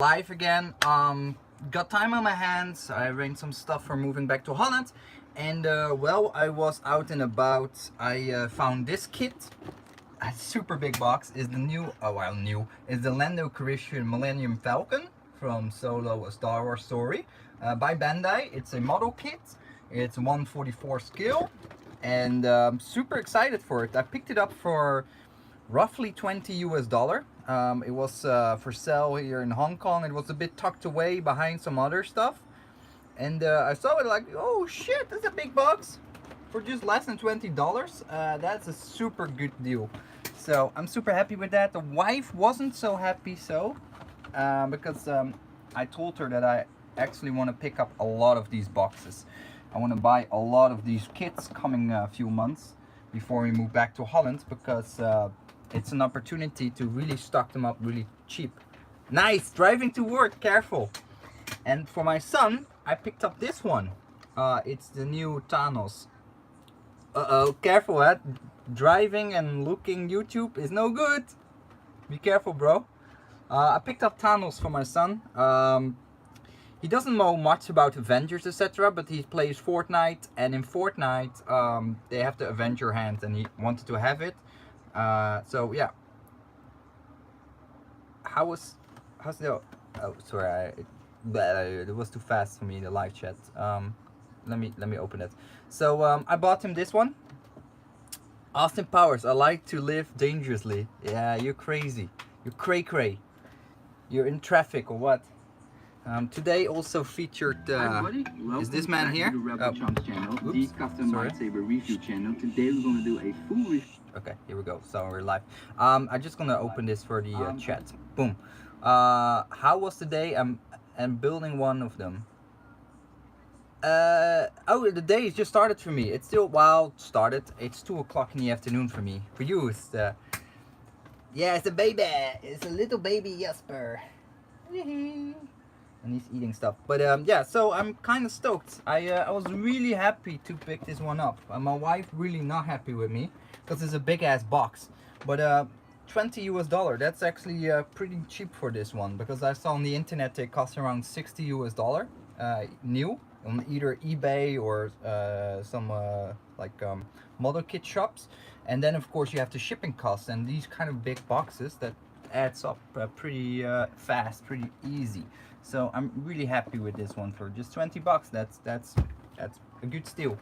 Live again. Got time on my hands. I arranged some stuff for moving back to Holland, and well, I was out and about. I found this kit. A super big box. Is the new, is the Lando Calrissian Millennium Falcon from Solo: A Star Wars Story by Bandai. It's a model kit. It's 1/44 scale, and super excited for it. I picked it up for roughly $20 US. It was for sale here in Hong Kong. It was a bit tucked away behind some other stuff, and I saw it like, oh shit, that's a big box for just less than $20. That's a super good deal. So I'm super happy with that. The wife wasn't so happy, because I told her that I actually want to pick up a lot of these boxes. I want to buy a lot of these kits coming a few months before we move back to Holland, because it's an opportunity to really stock them up really cheap. Nice, driving to work, careful. And for my son, I picked up this one. It's the new Thanos. Uh-oh, careful, huh? Driving and looking YouTube is no good. Be careful, bro. I picked up Thanos for my son. He doesn't know much about Avengers, etc., but he plays Fortnite, and in Fortnite, they have the Avenger hand, and he wanted to have it. So yeah. How's the? Oh, sorry, it was too fast for me, the live chat. Let me open it. So I bought him this one. Austin Powers. I like to live dangerously. Yeah, you're crazy. You're cray. You're in traffic or what? Today also featured is this man here? Oops, sorry. Review channel. Today we're gonna do a full review. Okay, here we go. So we're live. I'm just gonna open this for the chat. Boom. How was the day? I'm building one of them. Oh, the day just started for me. It's still, well, started. It's 2 o'clock in the afternoon for me. For you, it's yeah, it's a baby. It's a little baby Jesper. And he's eating stuff. But yeah, so I'm kind of stoked. I was really happy to pick this one up. My wife really not happy with me because it's a big ass box. But $20 US. That's actually pretty cheap for this one, because I saw on the internet they cost around $60 US new on either eBay or some model kit shops. And then of course you have the shipping costs, and these kind of big boxes that adds up pretty fast, pretty easy. So I'm really happy with this one for just 20 bucks. That's a good steal.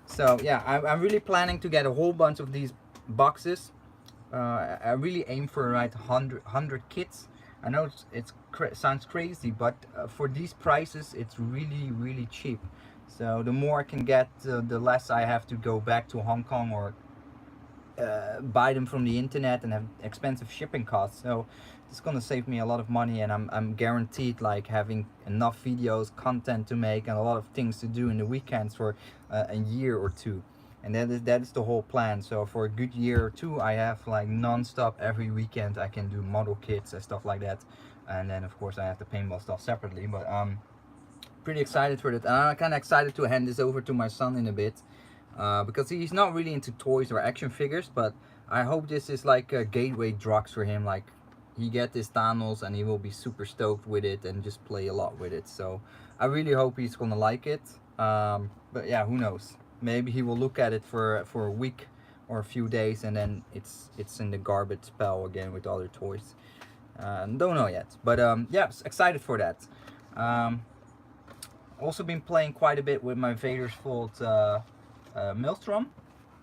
So yeah, I'm really planning to get a whole bunch of these boxes. I really aim for like 100 kits. I know it sounds crazy, but for these prices it's really cheap. So the more I can get, the less I have to go back to Hong Kong or buy them from the internet and have expensive shipping costs. So it's gonna save me a lot of money, and I'm guaranteed like having enough videos, content to make, and a lot of things to do in the weekends for a year or two. And that is the whole plan. So for a good year or two, I have like non-stop every weekend I can do model kits and stuff like that. And then of course I have the paintball stuff separately. But pretty excited for that. And I'm kind of excited to hand this over to my son in a bit, because he's not really into toys or action figures. But I hope this is like a gateway drugs for him. Like he get this Thanos and he will be super stoked with it and just play a lot with it. So I really hope he's gonna like it. But yeah, who knows? Maybe he will look at it for a week or a few days, and then it's in the garbage pile again with other toys. Don't know yet, but yeah, excited for that. Also been playing quite a bit with my Vader's Vault Maelstrom.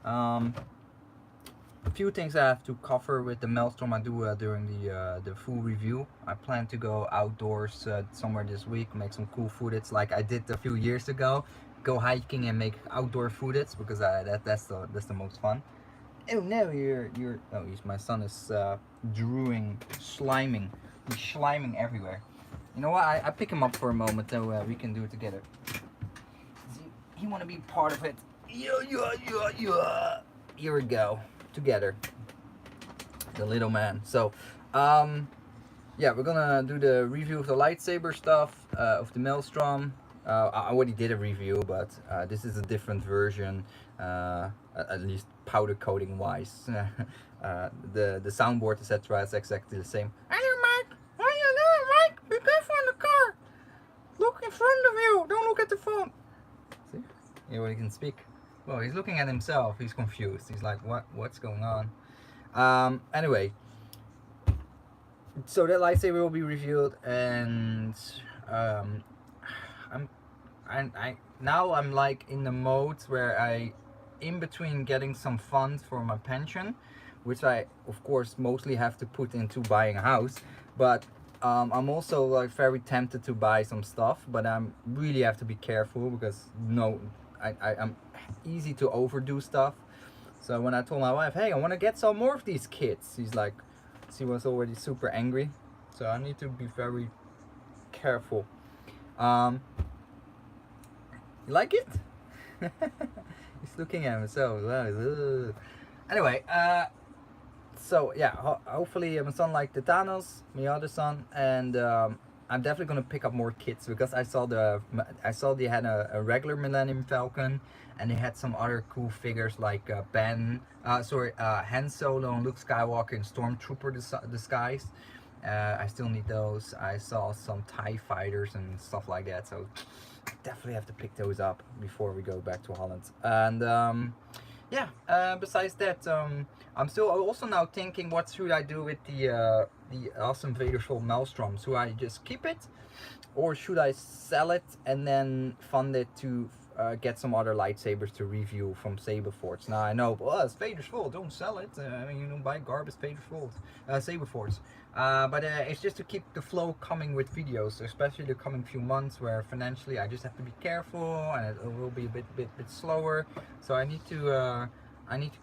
A few things I have to cover with the Maelstrom. I do during the full review. I plan to go outdoors somewhere this week, make some cool footage like I did a few years ago. Go hiking and make outdoor footage, because that's the most fun. Oh no, my son is sliming. He's sliming everywhere. You know what? I pick him up for a moment so we can do it together. He want to be part of it. Yeah. Here we go. Together. The little man. So, yeah, we're gonna do the review of the lightsaber stuff, of the Maelstrom. I already did a review, but this is a different version, at least powder coating wise. The soundboard, etc. is exactly the same. Hello, Mike. How you doing, Mike? He can speak. Well, he's looking at himself. He's confused. He's like, what's going on? Anyway, so that lightsaber will be revealed, and I now I'm like in the mode where I, in between getting some funds for my pension, which I of course mostly have to put into buying a house, but I'm also like very tempted to buy some stuff, but I'm really have to be careful because I'm easy to overdo stuff. So when I told my wife, hey, I want to get some more of these kits, she was already super angry. So I need to be very careful. You like it? He's looking at himself. Anyway, so yeah, hopefully my son liked the Thanos, my other son, and I'm definitely gonna pick up more kits because I saw they had a regular Millennium Falcon, and they had some other cool figures like Han Solo and Luke Skywalker in Stormtrooper disguise. I still need those. I saw some TIE fighters and stuff like that, so definitely have to pick those up before we go back to Holland. And yeah, besides that, I'm still also now thinking what should I do with the awesome Vader Soul Maelstroms. Should I just keep it, or should I sell it and then fund it to get some other lightsabers to review from Saberforge? Now I know, well, it's Vader's fault, don't sell it. I mean, you don't buy garbage Vader's fault, Saberforge. But it's just to keep the flow coming with videos, especially the coming few months where financially I just have to be careful and it will be a bit slower. So I need to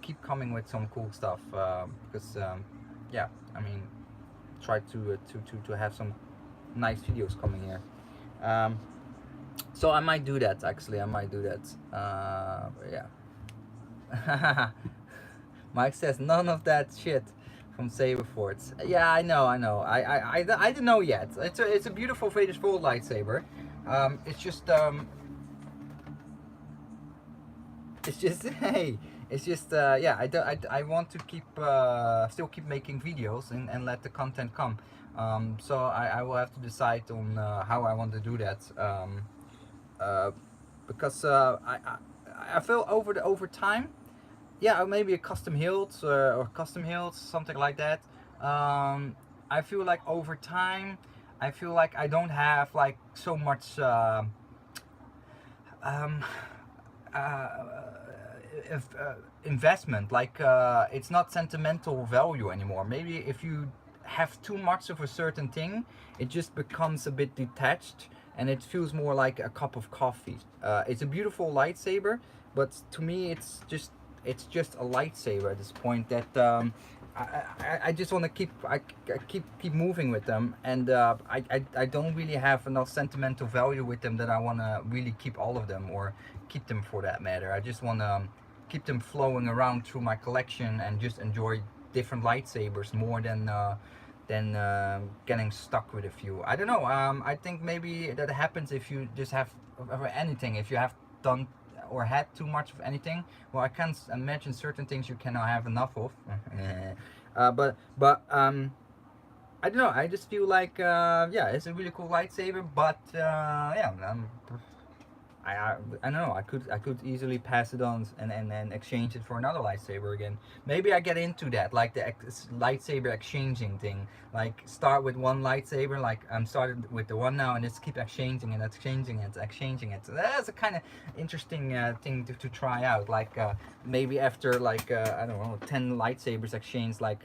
keep coming with some cool stuff because yeah, I mean, try to have some nice videos coming here. So I might do that, actually. I might do that. Yeah. Mike says none of that shit from Saberforge. Yeah, I know. I didn't know yet. It's a beautiful Vader's Full lightsaber. It's just hey, it's just yeah. I want to keep still keep making videos and let the content come. So I will have to decide on how I want to do that. Because I feel over time, yeah, maybe a custom hilt or custom hilts, something like that. I feel like over time, I feel like I don't have like so much investment. Like it's not sentimental value anymore. Maybe if you have too much of a certain thing, it just becomes a bit detached and it feels more like a cup of coffee. It's a beautiful lightsaber, but to me it's just a lightsaber at this point that I just want to keep moving with them, and I don't really have enough sentimental value with them that I want to really keep all of them or keep them for that matter. I just want to keep them flowing around through my collection and just enjoy different lightsabers more than getting stuck with a few. I don't know. I think maybe that happens if you just have anything. If you have done or had too much of anything, well, I can't imagine certain things you cannot have enough of. But I don't know. I just feel like yeah, it's a really cool lightsaber. But yeah, I don't know. I could easily pass it on and exchange it for another lightsaber again. Maybe I get into that, like the lightsaber exchanging thing. Like start with one lightsaber, like I'm started with the one now, and just keep exchanging and exchanging it. So that's a kind of interesting thing to try out. Like maybe after like I don't know, 10 lightsabers exchanged, like.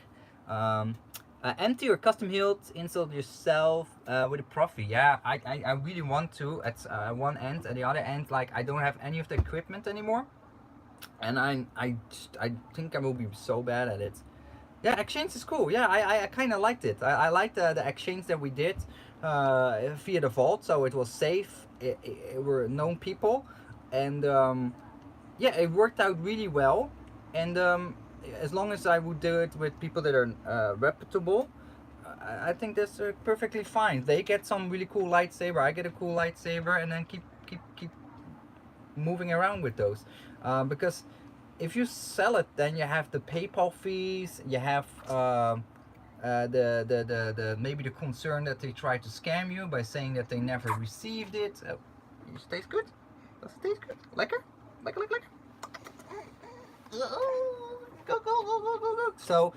Empty or custom hilt, install yourself with a profi. Yeah, I really want to at one end. At the other end, like I don't have any of the equipment anymore, and I think I will be so bad at it. Yeah, exchange is cool. Yeah, I kind of liked it. I liked the exchange that we did via the vault, so it was safe. It were known people, and yeah, it worked out really well. And as long as I would do it with people that are reputable, I think that's perfectly fine. They get some really cool lightsaber, I get a cool lightsaber, and then keep moving around with those. Because if you sell it, then you have the PayPal fees, you have the maybe the concern that they try to scam you by saying that they never received it. It tastes good. Does it taste good? Lekker? Click. Go. So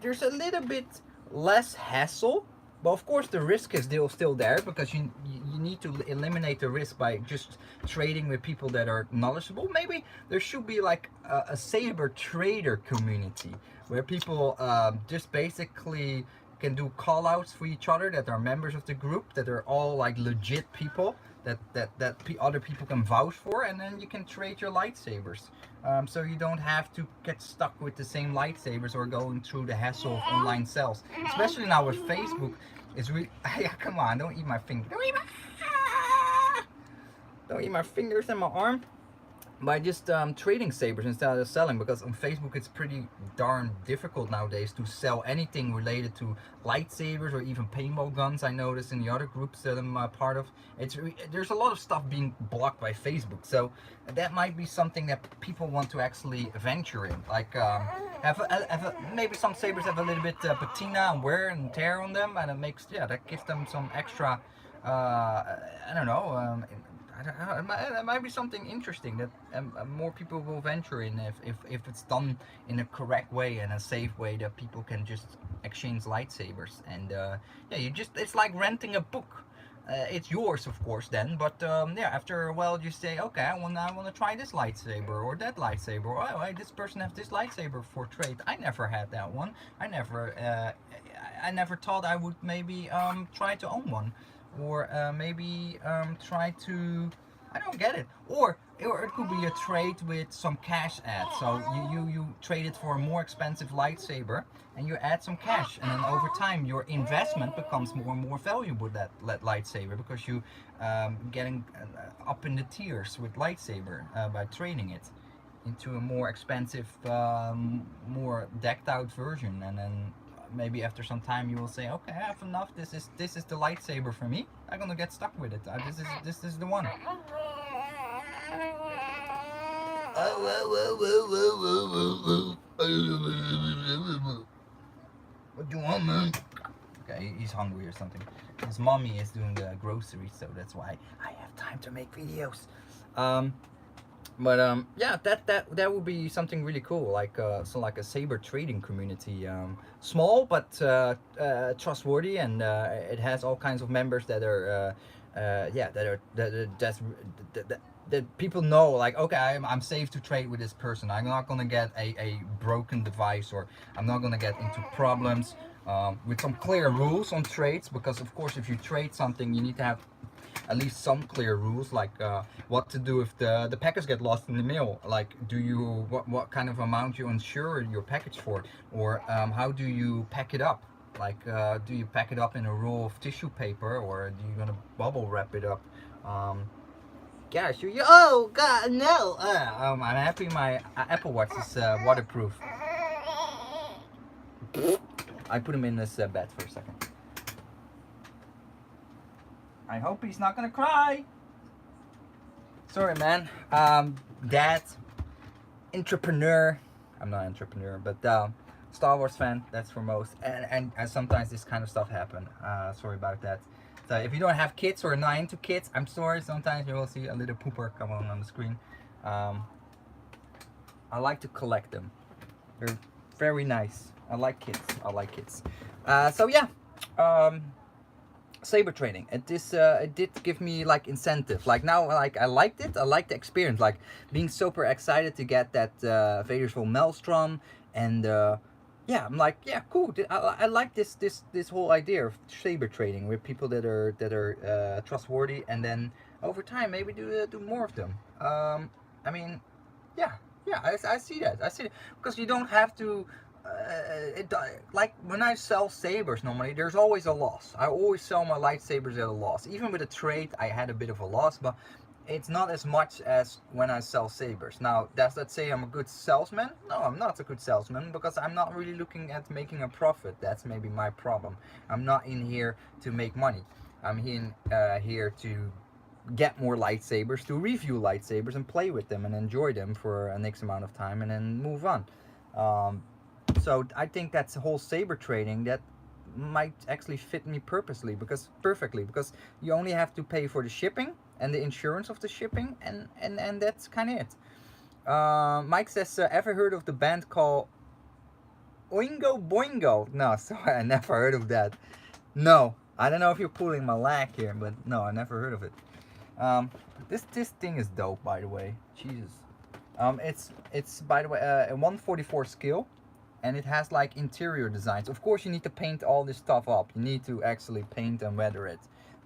there's a little bit less hassle, but of course the risk is still there, because you need to eliminate the risk by just trading with people that are knowledgeable. Maybe there should be like a saber trader community where people just basically can do call outs for each other, that are members of the group, that are all like legit people that other people can vouch for, and then you can trade your lightsabers. So you don't have to get stuck with the same lightsabers or going through the hassle of online sales. Especially now with Facebook, it's really yeah, come on, don't eat my finger. Don't eat my fingers and my arm. By just trading sabers instead of selling, because on Facebook it's pretty darn difficult nowadays to sell anything related to lightsabers or even paintball guns. I noticed in the other groups that I'm part of, there's a lot of stuff being blocked by Facebook. So that might be something that people want to actually venture in, like maybe some sabers have a little bit patina and wear and tear on them, and it makes, yeah, that gives them some extra I don't know, it might be something interesting that more people will venture in if it's done in a correct way and a safe way, that people can just exchange lightsabers. And yeah, it's like renting a book. It's yours, of course, then, but yeah, after a while you say, okay, I want to try this lightsaber or that lightsaber, or oh, this person has this lightsaber for trade. I never had that one. I never thought I would maybe try to own one, or maybe try to, I don't get it, or it could be a trade with some cash add. So you trade it for a more expensive lightsaber and you add some cash, and then over time your investment becomes more and more valuable, that lightsaber, because you getting up in the tiers with lightsaber by trading it into a more expensive, more decked out version. And then maybe after some time you will say, okay, I have enough, this is the lightsaber for me, I'm gonna get stuck with it, this is the one. What do you want, man? Okay, he's hungry or something. His mommy is doing the groceries, so that's why I have time to make videos. But yeah, that would be something really cool, like like a saber trading community, small but trustworthy, and it has all kinds of members that are yeah, that people know, like, okay, I'm safe to trade with this person. I'm not gonna get a broken device, or I'm not gonna get into problems, with some clear rules on trades, because of course if you trade something you need to have at least some clear rules, like what to do if the package get lost in the mail, like what kind of amount you insure your package for, or how do you pack it up, like do you pack it up in a roll of tissue paper, or do you gonna bubble wrap it up? Gosh, oh god, no. I'm happy my Apple Watch is waterproof. I put him in this bed for a second. I hope he's not gonna cry. Sorry, man. Dad, entrepreneur. I'm not an entrepreneur, but Star Wars fan. That's for most. And sometimes this kind of stuff happen. Sorry about that. So if you don't have kids or are not into kids, I'm sorry. Sometimes you will see a little pooper come on the screen. I like to collect them. They're very nice. I like kids. So yeah. Saber training, it did give me like incentive, like now, like I liked it, I liked the experience, like being super excited to get that Vadersville Maelstrom, and yeah, I'm like, yeah, cool, I like this whole idea of saber trading with people that are trustworthy, and then over time maybe do more of them. I mean, yeah, I see that, because you don't have to. Like when I sell sabers normally, there's always a loss. I always sell my lightsabers at a loss. Even with a trade, I had a bit of a loss, but it's not as much as when I sell sabers. Now, does that say I'm a good salesman? No, I'm not a good salesman, because I'm not really looking at making a profit. That's maybe my problem. I'm not in here to make money. I'm here to get more lightsabers, to review lightsabers and play with them and enjoy them for an X amount of time and then move on. So I think that's the whole saber trading, that might actually fit me perfectly because you only have to pay for the shipping and the insurance of the shipping, and that's kind of it. Mike says, ever heard of the band called Oingo Boingo? No, sorry, I never heard of that. No, I don't know if you're pulling my leg here, but no, I never heard of it. This thing is dope, by the way. Jesus. It's by the way a 144 scale, and it has like interior designs. Of course, you need to paint all this stuff up. You need to actually paint and weather it,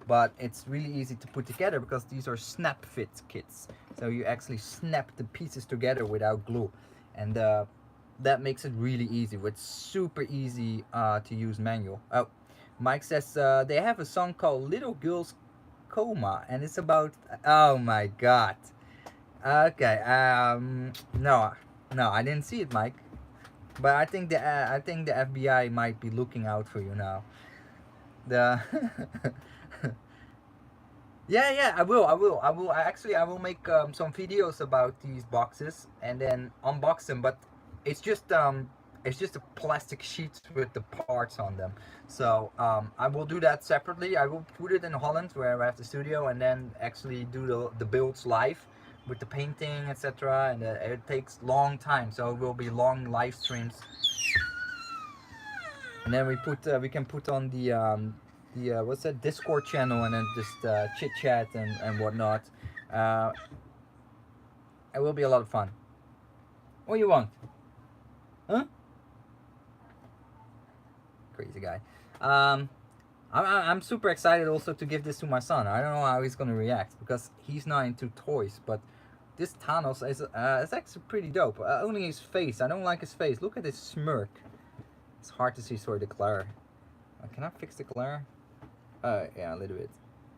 but it's really easy to put together because these are snap fit kits. So you actually snap the pieces together without glue, and that makes it really easy. It's super easy to use manual. Oh, Mike says they have a song called Little Girl's Coma, and it's about, oh my god. Okay, no, no, I didn't see it, Mike. But I think the FBI might be looking out for you now. The yeah, yeah, I will make some videos about these boxes and then unbox them. But it's just a plastic sheet with the parts on them. So I will do that separately. I will put it in Holland where I have the studio, and then actually do the builds live with the painting, etc. And it takes long time, so it will be long live streams. And then we can put on the what's that, Discord channel, and then just chit chat and whatnot. Uh, it will be a lot of fun. What do you want? Huh? Crazy guy. I'm super excited also to give this to my son. I don't know how he's gonna react because he's not into toys, but this Thanos is actually pretty dope. Only his face. I don't like his face. Look at his smirk. It's hard to see. Sorry, the glare. Can I fix the glare? Yeah, a little bit.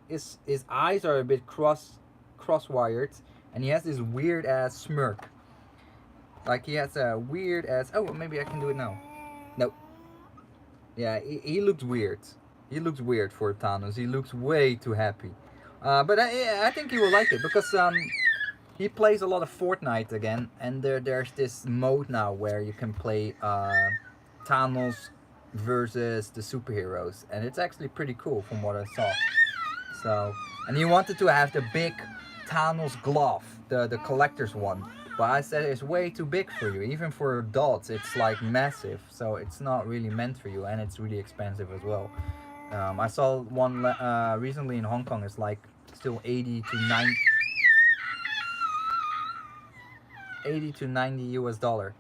His eyes are a bit cross-wired, and he has this weird ass smirk. Like he has a weird ass. Oh, maybe I can do it now. Nope. Yeah, he looks weird. He looks weird for Thanos. He looks way too happy. But I think he will like it because he plays a lot of Fortnite again, and there's this mode now where you can play Thanos versus the superheroes, and it's actually pretty cool from what I saw. So, and he wanted to have the big Thanos glove, the collector's one. But I said it's way too big for you. Even for adults, it's like massive. So it's not really meant for you, and it's really expensive as well. I saw one recently in Hong Kong. It's like still 80 to 90 US dollar.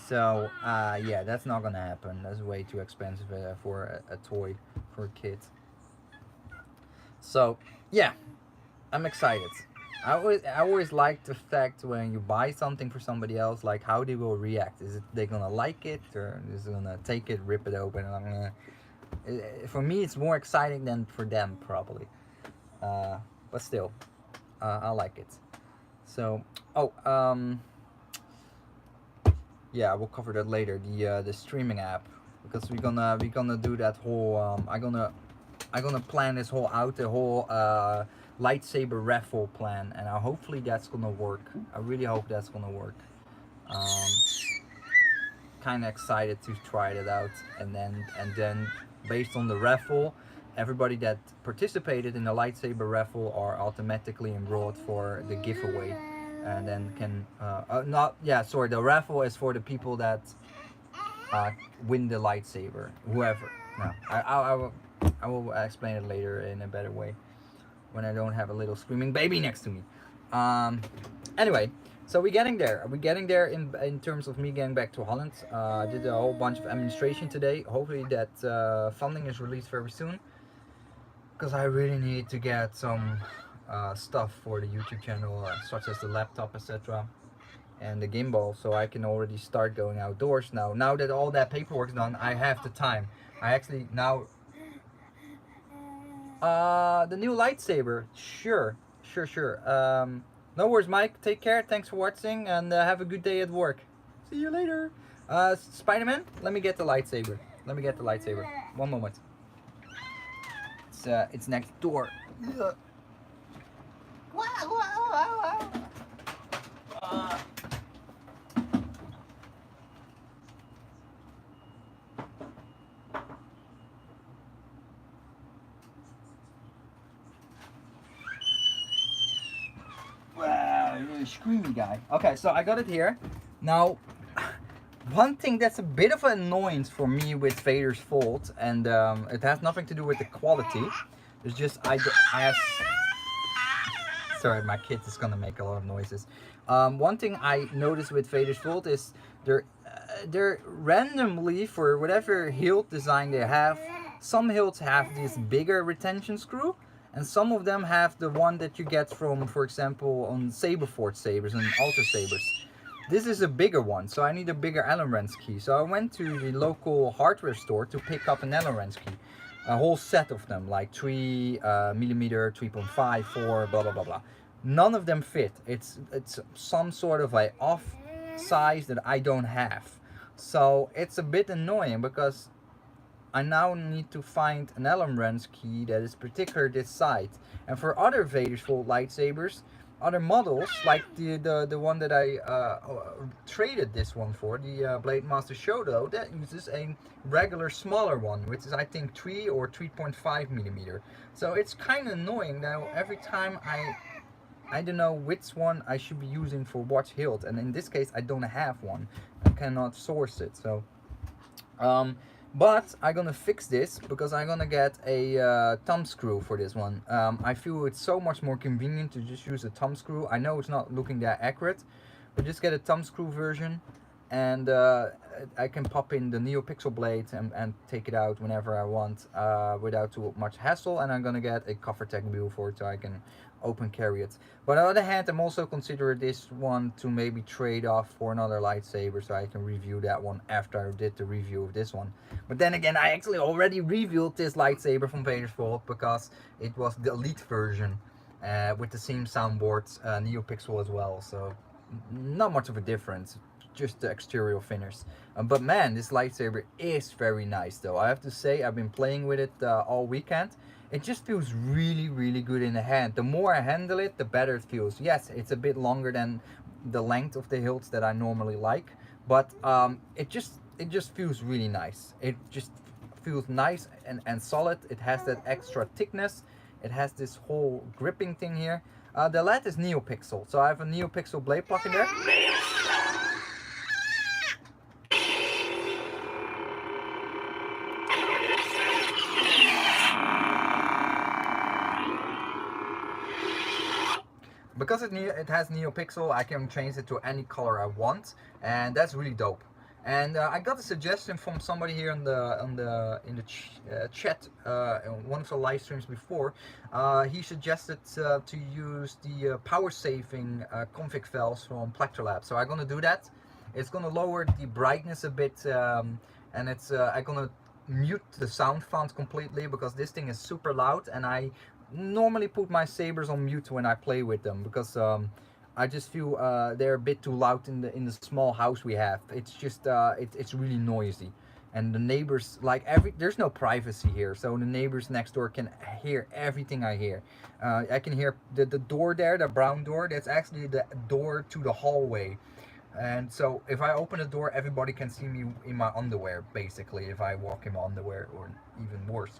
So yeah, that's not gonna happen. That's way too expensive for a toy for kids. So yeah, I'm excited. I always like the fact when you buy something for somebody else, like how they will react. Is it they gonna like it, or is they gonna take it, rip it open, and I'm gonna. For me, it's more exciting than for them probably. But still, I like it. So yeah, we'll cover that later. The streaming app, because we're gonna do that whole. I'm gonna plan this whole out, the whole lightsaber raffle plan, and hopefully that's gonna work. I really hope that's gonna work. Kind of excited to try it out, and then based on the raffle, everybody that participated in the lightsaber raffle are automatically enrolled for the giveaway, and then can the raffle is for the people that win the lightsaber, whoever. No, I will explain it later in a better way when I don't have a little screaming baby next to me. Anyway, so we're getting there. We're getting there in terms of me getting back to Holland. I did a whole bunch of administration today. Hopefully that funding is released very soon, because I really need to get some stuff for the YouTube channel, such as the laptop, etc., and the gimbal, so I can already start going outdoors now. Now that all that paperwork's done, I have the time. I actually now the new lightsaber. Sure. No worries, Mike. Take care. Thanks for watching, and have a good day at work. See you later. Spider-Man, let me get the lightsaber. One moment. It's next door. screamy guy. Okay, so I got it here. Now, one thing that's a bit of an annoyance for me with Vader's Vault, and it has nothing to do with the quality. It's just I have. Sorry, my kid is gonna make a lot of noises. One thing I noticed with Vader's Vault is they're randomly, for whatever hilt design they have, some hilts have this bigger retention screw, and some of them have the one that you get from, for example, on Saberforge sabers and Alter sabers. This is a bigger one, so I need a bigger Allen wrench key. So I went to the local hardware store to pick up an Allen wrench key. A whole set of them, like 3 millimeter, 3.5, 4, blah blah blah blah. None of them fit. It's some sort of a off size that I don't have. So it's a bit annoying because I now need to find an Allen wrench key that is particular this size. And for other Vader's Vault lightsabers, other models, like the one that I traded this one for, the Blade Master Shodo, that uses a regular smaller one, which is I think 3 or 3.5 millimeter. So it's kind of annoying now. Every time I don't know which one I should be using for watch hilt, and in this case I don't have one. I cannot source it. So but I'm gonna fix this because I'm gonna get a thumb screw for this one. I feel it's so much more convenient to just use a thumb screw. I know it's not looking that accurate, but just get a thumb screw version, and I can pop in the NeoPixel blade and take it out whenever I want without too much hassle. And I'm gonna get a cover tech wheel for it so I can open carry it. But on the other hand, I'm also considering this one to maybe trade off for another lightsaber so I can review that one after I did the review of this one. But then again, I actually already reviewed this lightsaber from Vader's Vault because it was the elite version with the same soundboard, NeoPixel as well. So not much of a difference, just the exterior finish. But man, this lightsaber is very nice though. I have to say, I've been playing with it all weekend. It just feels really, really good in the hand. The more I handle it, the better it feels. Yes, it's a bit longer than the length of the hilts that I normally like, but it just feels really nice. It just feels nice and solid. It has that extra thickness. It has this whole gripping thing here. The lead is NeoPixel, so I have a NeoPixel blade plug in there. Because it has NeoPixel, I can change it to any color I want, and that's really dope. And I got a suggestion from somebody here in the chat in one of the live streams before. He suggested to use the power saving config files from Plectrolab. So I'm gonna do that. It's gonna lower the brightness a bit, and it's I'm gonna mute the sound font completely because this thing is super loud, and I normally put my sabers on mute when I play with them because I just feel they're a bit too loud in the small house we have. It's just it's really noisy, and the neighbors, like, there's no privacy here, so the neighbors next door can hear everything I hear. I can hear the door there, the brown door. That's actually the door to the hallway. And so if I open the door, everybody can see me in my underwear, basically, if I walk in my underwear, or even worse.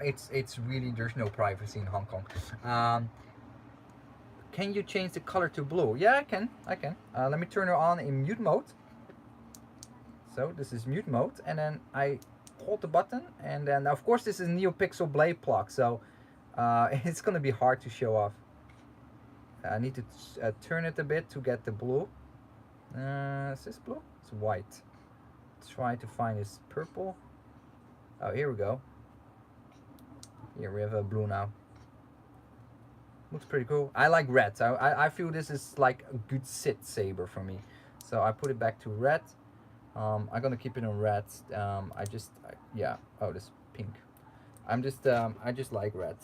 It's really, there's no privacy in Hong Kong. Can you change the color to blue? Yeah, I can. Let me turn it on in mute mode. So this is mute mode, and then I hold the button, and then of course this is NeoPixel blade plug, so it's gonna be hard to show off. I need to turn it a bit to get the blue. Is this blue? It's white. Try to find this purple. Oh, here we go. Here we have a blue now. Looks pretty cool. I like red. I feel this is like a good sit saber for me. So I put it back to red. I'm gonna keep it on red. Yeah. Oh, this pink. I just like red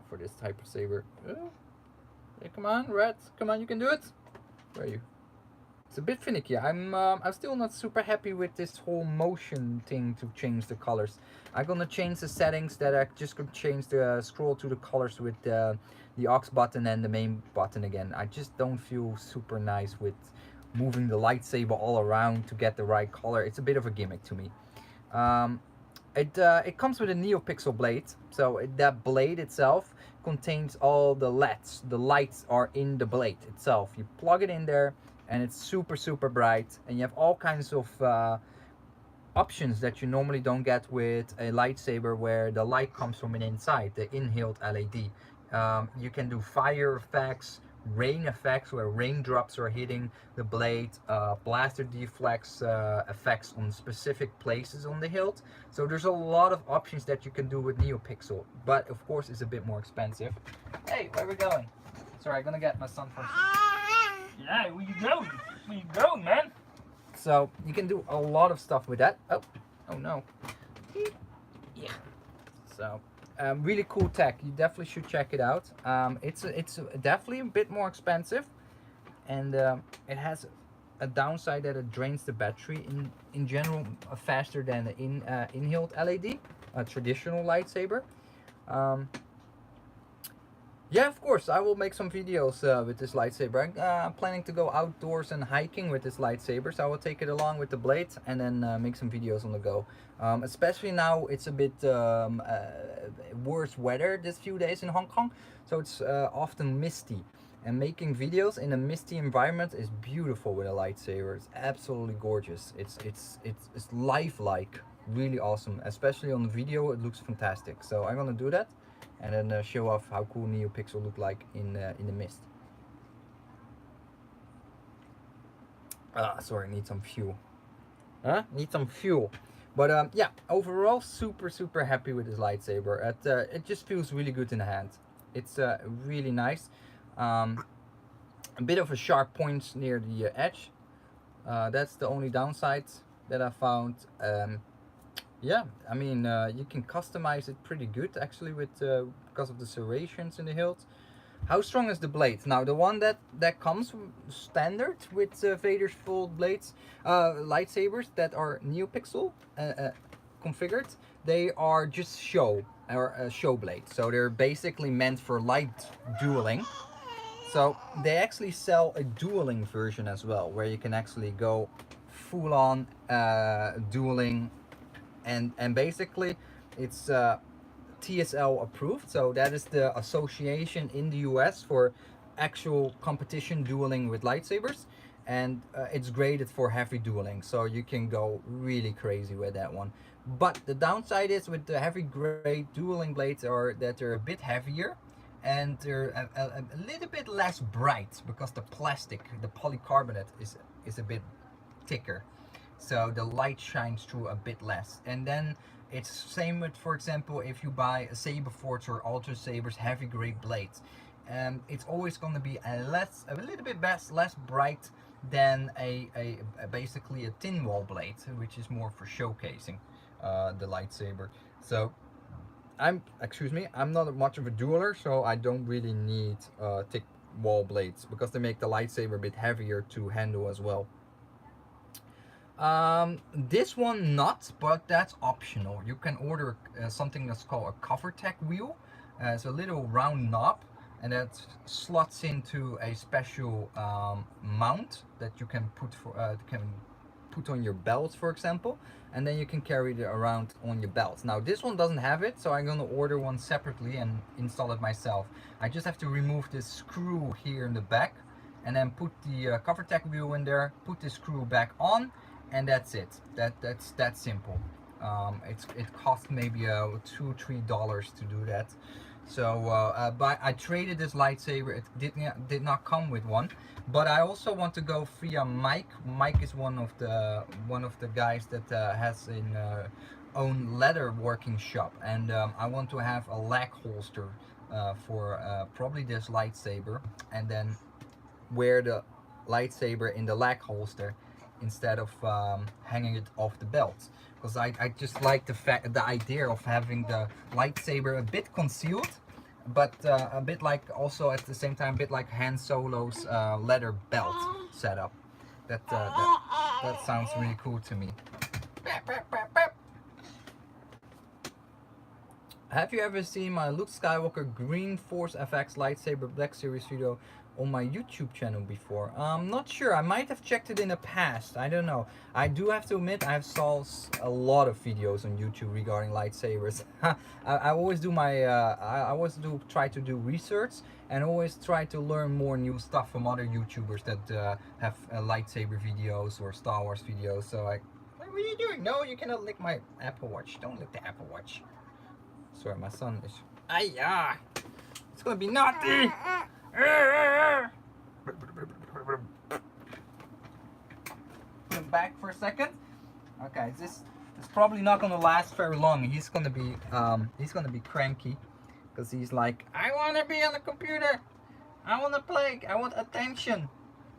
for this type of saber. Yeah, come on, red. Come on, you can do it. Where are you? It's a bit finicky. I'm still not super happy with this whole motion thing to change the colors. I'm gonna change the settings that I just could change the scroll to the colors with the aux button and the main button again. I just don't feel super nice with moving the lightsaber all around to get the right color. It's a bit of a gimmick to me. It comes with a NeoPixel blade, so that blade itself contains all the LEDs. The lights are in the blade itself. You plug it in there, and it's super bright, and you have all kinds of options that you normally don't get with a lightsaber, where the light comes from an inside, the inhaled LED. You can do fire effects, rain effects where raindrops are hitting the blade, blaster deflects effects on specific places on the hilt. So there's a lot of options that you can do with NeoPixel, but of course it's a bit more expensive. Hey, where are we going? Sorry, I'm gonna get my son first. Yeah, where you going? Where you going, man? So you can do a lot of stuff with that. Oh no. Yeah. So really cool tech. You definitely should check it out. It's definitely a bit more expensive, and it has a downside that it drains the battery in general faster than the inhaled LED, a traditional lightsaber. Yeah, of course, I will make some videos with this lightsaber. I'm planning to go outdoors and hiking with this lightsaber, so I will take it along with the blade and then make some videos on the go. Especially now it's a bit worse weather this few days in Hong Kong, so it's often misty. And making videos in a misty environment is beautiful with a lightsaber. It's absolutely gorgeous. It's lifelike, really awesome. Especially on the video, it looks fantastic. So I'm gonna do that, and then show off how cool NeoPixel look like in the mist. Sorry, need some fuel. Need some fuel. But yeah, overall, super happy with this lightsaber. It just feels really good in the hand. It's really nice. A bit of a sharp points near the edge. That's the only downside that I found. Yeah, I mean, you can customize it pretty good actually with because of the serrations in the hilt. How strong is the blade? Now the one that comes standard with Vader's full blades, lightsabers that are NeoPixel configured, they are just show blades. So they're basically meant for light dueling. So they actually sell a dueling version as well, where you can actually go full on dueling. And basically it's TSL approved, so that is the association in the US for actual competition dueling with lightsabers, and it's graded for heavy dueling, so you can go really crazy with that one. But the downside is with the heavy grade dueling blades are that they're a bit heavier, and they're a little bit less bright because the plastic, the polycarbonate is a bit thicker. So the light shines through a bit less. And then it's same with, for example, if you buy a Saber Forge or Ultra Saber's heavy grade blades, it's always going to be a little bit less bright than a basically a thin wall blade, which is more for showcasing the lightsaber. So I'm not much of a dueler, so I don't really need thick wall blades because they make the lightsaber a bit heavier to handle as well. This one not, but that's optional. You can order something that's called a cover tech wheel. It's a little round knob, and that slots into a special mount that you can put on your belt, for example, and then you can carry it around on your belt. Now this one doesn't have it, so I'm gonna order one separately and install it myself. I just have to remove this screw here in the back, and then put the cover tech wheel in there, put the screw back on, and that's it. That's that simple. It cost maybe $2-3 to do that. So but I traded this lightsaber. It did not come with one, but I also want to go via Mike. Mike is one of the guys that has an own leather working shop, and I want to have a leg holster for probably this lightsaber, and then wear the lightsaber in the leg holster instead of hanging it off the belt, because I just like the idea of having the lightsaber a bit concealed, but a bit like, also at the same time, a bit like Han Solo's leather belt setup. That sounds really cool to me. Have you ever seen my Luke Skywalker Green Force FX lightsaber Black Series video on my YouTube channel before? I'm not sure. I might have checked it in the past. I don't know. I do have to admit I have saw a lot of videos on YouTube regarding lightsabers. I always do my I always do try to do research and always try to learn more new stuff from other YouTubers that have lightsaber videos or Star Wars videos. So what are you doing? No, you cannot lick my Apple Watch. Don't lick the Apple Watch. Sorry, my son is. Ayah! It's gonna be naughty! Put him back for a second. Okay, this is probably not gonna last very long. He's gonna be cranky because he's like, I wanna be on the computer. I wanna play. I want attention.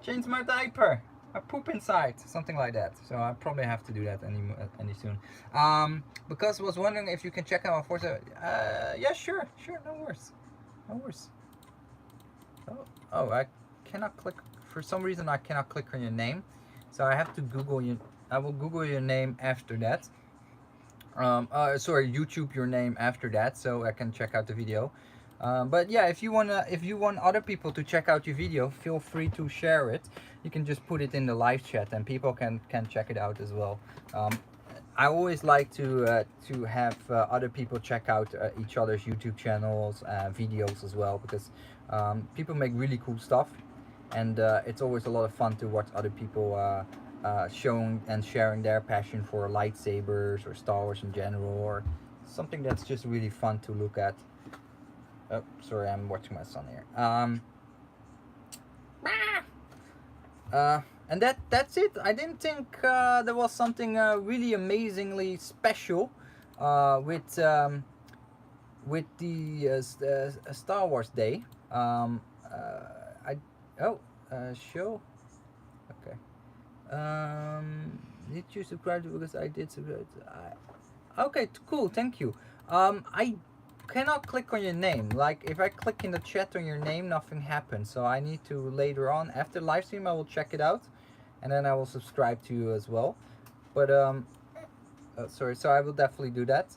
Change my diaper. I poop inside, something like that. So I probably have to do that any soon. Because I was wondering if you can check out my Forza. Yeah, sure, no worries, no worries. Oh, I cannot click. For some reason, I cannot click on your name, so I have to Google you. I will Google your name after that. Sorry, YouTube your name after that, so I can check out the video. But yeah, if you want other people to check out your video, feel free to share it. You can just put it in the live chat, and people can check it out as well. I always like to have other people check out each other's YouTube channels, videos as well, because people make really cool stuff, and it's always a lot of fun to watch other people showing and sharing their passion for lightsabers or Star Wars in general, or something that's just really fun to look at. Oh, sorry, I'm watching my son here. And that's it. I didn't think there was something really amazingly special with the Star Wars Day. Show. Okay. Did you subscribe to, because I did subscribe. Okay, cool. Thank you. I cannot click on your name. Like, if I click in the chat on your name, nothing happens. So I need to later on, after live stream, I will check it out, and then I will subscribe to you as well. But sorry. So I will definitely do that.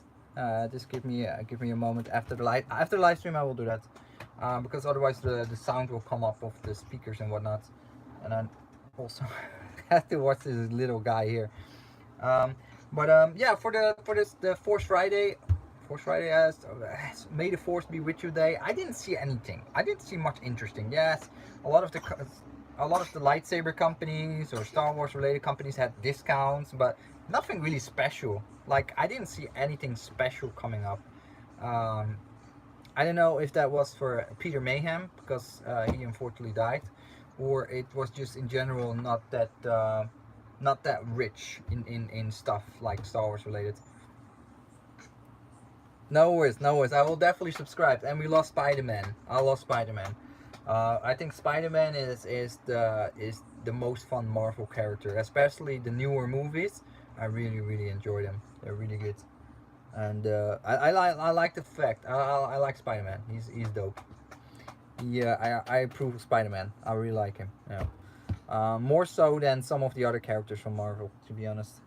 Just give me a moment after the live stream. I will do that, because otherwise the sound will come up of the speakers and whatnot, and then also have to watch this little guy here. Yeah, for the Force Friday. May the Force be with you day. I didn't see anything. I didn't see much interesting. Yes, a lot of the lightsaber companies or Star Wars related companies had discounts, but nothing really special. Like, I didn't see anything special coming up. I don't know if that was for Peter Mayhem, because he unfortunately died, or it was just in general not that rich in stuff like Star Wars related. No worries. I will definitely subscribe. And we lost Spider-Man. I lost Spider-Man. I think Spider-Man is the most fun Marvel character, especially the newer movies. I really enjoy them. They're really good. And I like the fact I like Spider-Man. He's dope. Yeah, I approve of Spider-Man. I really like him. Yeah. More so than some of the other characters from Marvel, to be honest.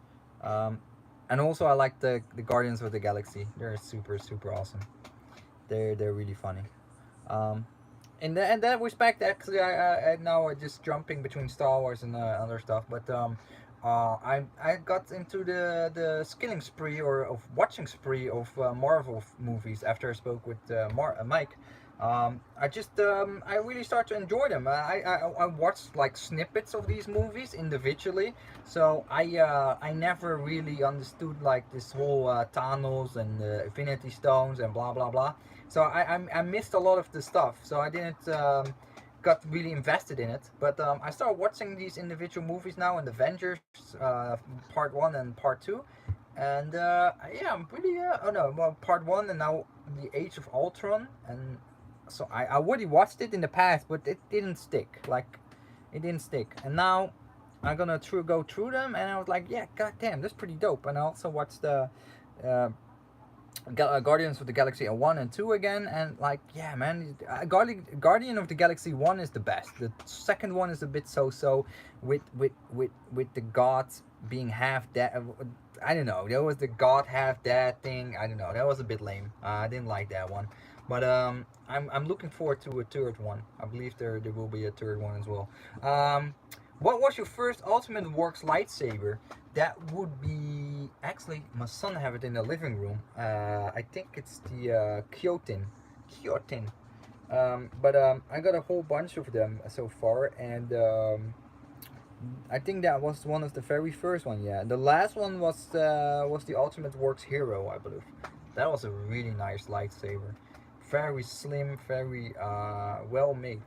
And also I like the Guardians of the Galaxy. They're super awesome. They're really funny. In that respect, actually, I now I'm just jumping between Star Wars and other stuff. But I got into the skilling spree of watching spree of Marvel movies after I spoke with Mike. I really start to enjoy them. I watched like snippets of these movies individually, so I never really understood like this whole Thanos and Infinity Stones and blah blah blah. So I missed a lot of the stuff. So I didn't got really invested in it. But I started watching these individual movies now, and Avengers Part 1 and Part 2. And yeah, I'm really Part 1 and now the Age of Ultron. And so I already watched it in the past, but it didn't stick. Like, it didn't stick. And now I'm gonna go through them, and I was like, yeah, goddamn, that's pretty dope. And I also watched the Guardians of the Galaxy 1 and 2 again, and like, yeah, man, Guardian of the Galaxy 1 is the best. The second one is a bit so-so with the gods being half dead. I don't know. That was the God have that thing. I don't know. That was a bit lame. I didn't like that one. But I'm looking forward to a third one. I believe there will be a third one as well. What was your first Ultimate Works lightsaber? That would be actually my son have it in the living room. I think it's the Kyotin. Kyotin. But I got a whole bunch of them so far, and I think that was one of the very first one. Yeah, the last one was the Ultimate Works Hero, I believe. That was a really nice lightsaber, very slim, very well made,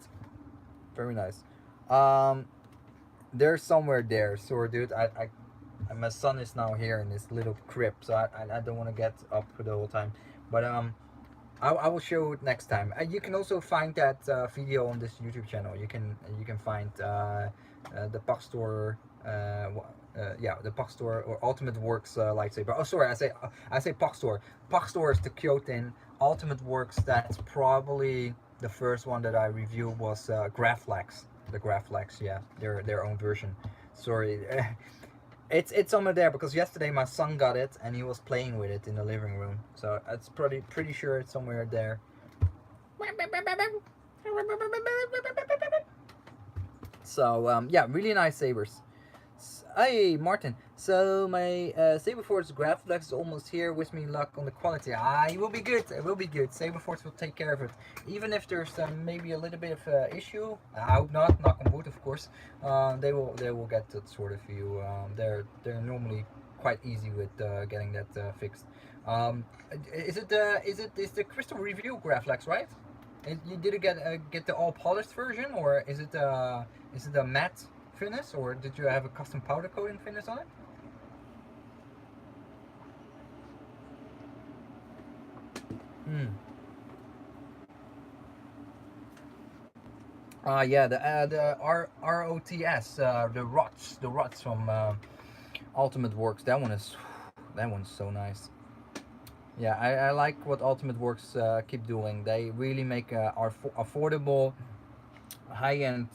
very nice. Um, there's somewhere there, so dude, my son is now here in this little crib, so I don't want to get up for the whole time, but I will show it next time. You can also find that video on this YouTube channel. You can find the Pack Store, yeah, the Pack Store or Ultimate Works lightsaber. Oh, sorry, I say Pack Store. Pack Store is the Kyotin. Ultimate Works, that's probably the first one that I reviewed was Graflex. The Graflex, yeah, their own version. Sorry. It's somewhere there because yesterday my son got it and he was playing with it in the living room. So it's pretty sure it's somewhere there. So yeah, really nice sabers. Hey Martin, so my Saberforce Graflex is almost here. Wish me luck on the quality. It will be good. It will be good. Saberforce will take care of it. Even if there's maybe a little bit of issue, I hope not. Knock on wood, of course. They will get that sort of view. They're normally quite easy with getting that fixed. Is the Crystal Review Graflex, right? You did get the all polished version, or is it a matte finish, or did you have a custom powder coating finish on it? Yeah, the ROTS, the rots from Ultimate Works. That one's so nice. Yeah, I like what Ultimate Works keep doing. They really make affordable, high-end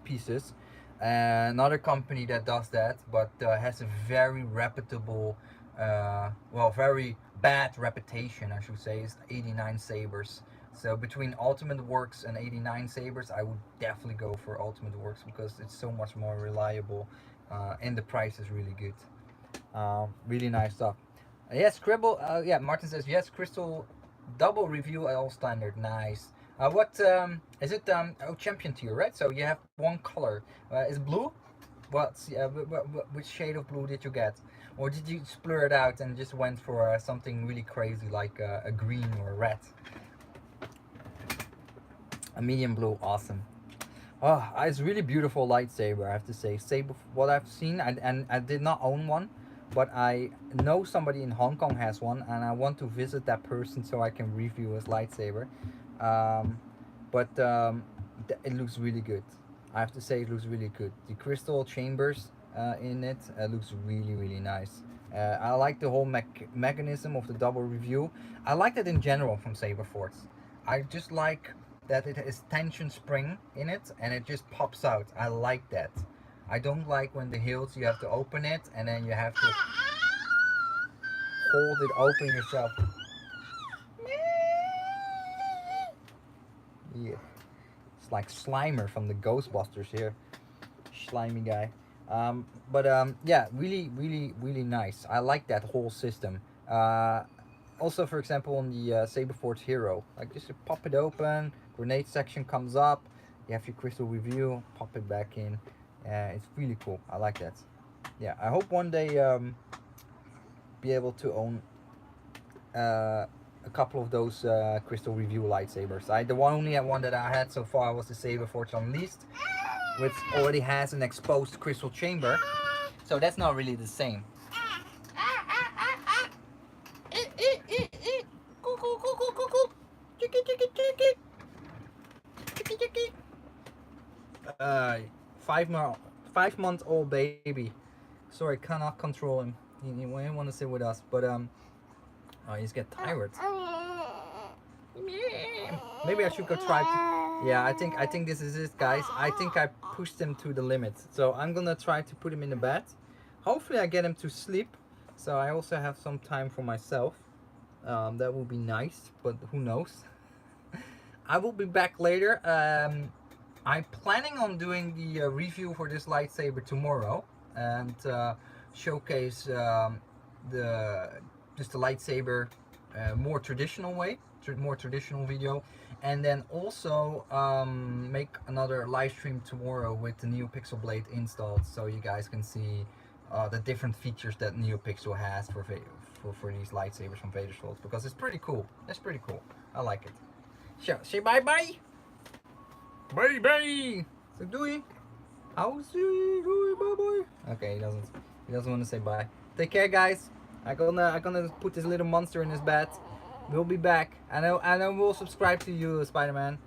pieces. Another company that does that, but has a very reputable, well, very bad reputation, I should say, is 89 Sabers. So between Ultimate Works and 89 Sabers, I would definitely go for Ultimate Works because it's so much more reliable, and the price is really good. Really nice stuff. Yes, Scribble. Yeah, Martin says yes. Crystal double review all standard. Nice. What is it? Oh, champion tier, right? So you have one color. Is it blue? Which shade of blue did you get, or did you splur it out and just went for something really crazy like a green or a red? A medium blue, awesome. Oh, it's really beautiful lightsaber, I have to say. Saber, what I've seen, and I did not own one, but I know somebody in Hong Kong has one, and I want to visit that person so I can review his lightsaber. It looks really good. I have to say it looks really good. The crystal chambers in it looks really nice. I like the whole mechanism of the double review. I like that in general from Saberforce. I just like that it has tension spring in it and it just pops out. I like that. I don't like when the hilts you have to open it and then you have to hold it open yourself. Yeah, it's like Slimer from the Ghostbusters here, slimy guy. Yeah, really nice. I like that whole system. Also, for example, on the Saberforce Hero, like just to pop it open, grenade section comes up, you have your crystal review, pop it back in. It's really cool. I like that. Yeah, I hope one day be able to own a couple of those crystal review lightsabers. The only one that I had so far was the Saberforce Unleashed, which already has an exposed crystal chamber, so that's not really the same. 5-month-old baby. Sorry, cannot control him. He won't want to sit with us, but oh, he's get tired. Maybe I should go try to, yeah, I think this is it, guys. I think I pushed him to the limit, so I'm gonna try to put him in the bed. Hopefully I get him to sleep, So I also have some time for myself. That will be nice, but who knows? I will be back later. I'm planning on doing the review for this lightsaber tomorrow and showcase the just the lightsaber more traditional way, more traditional video, and then also make another live stream tomorrow with the NeoPixel blade installed, so you guys can see the different features that NeoPixel has for these lightsabers from Vader's Vault, because it's pretty cool. It's pretty cool. I like it. So, say bye bye. Bye bye. So doei. I'll see you. Bye bye. Okay, he doesn't want to say bye. Take care, guys. I'm gonna put this little monster in his bed. We'll be back, and I will subscribe to you, Spider-Man.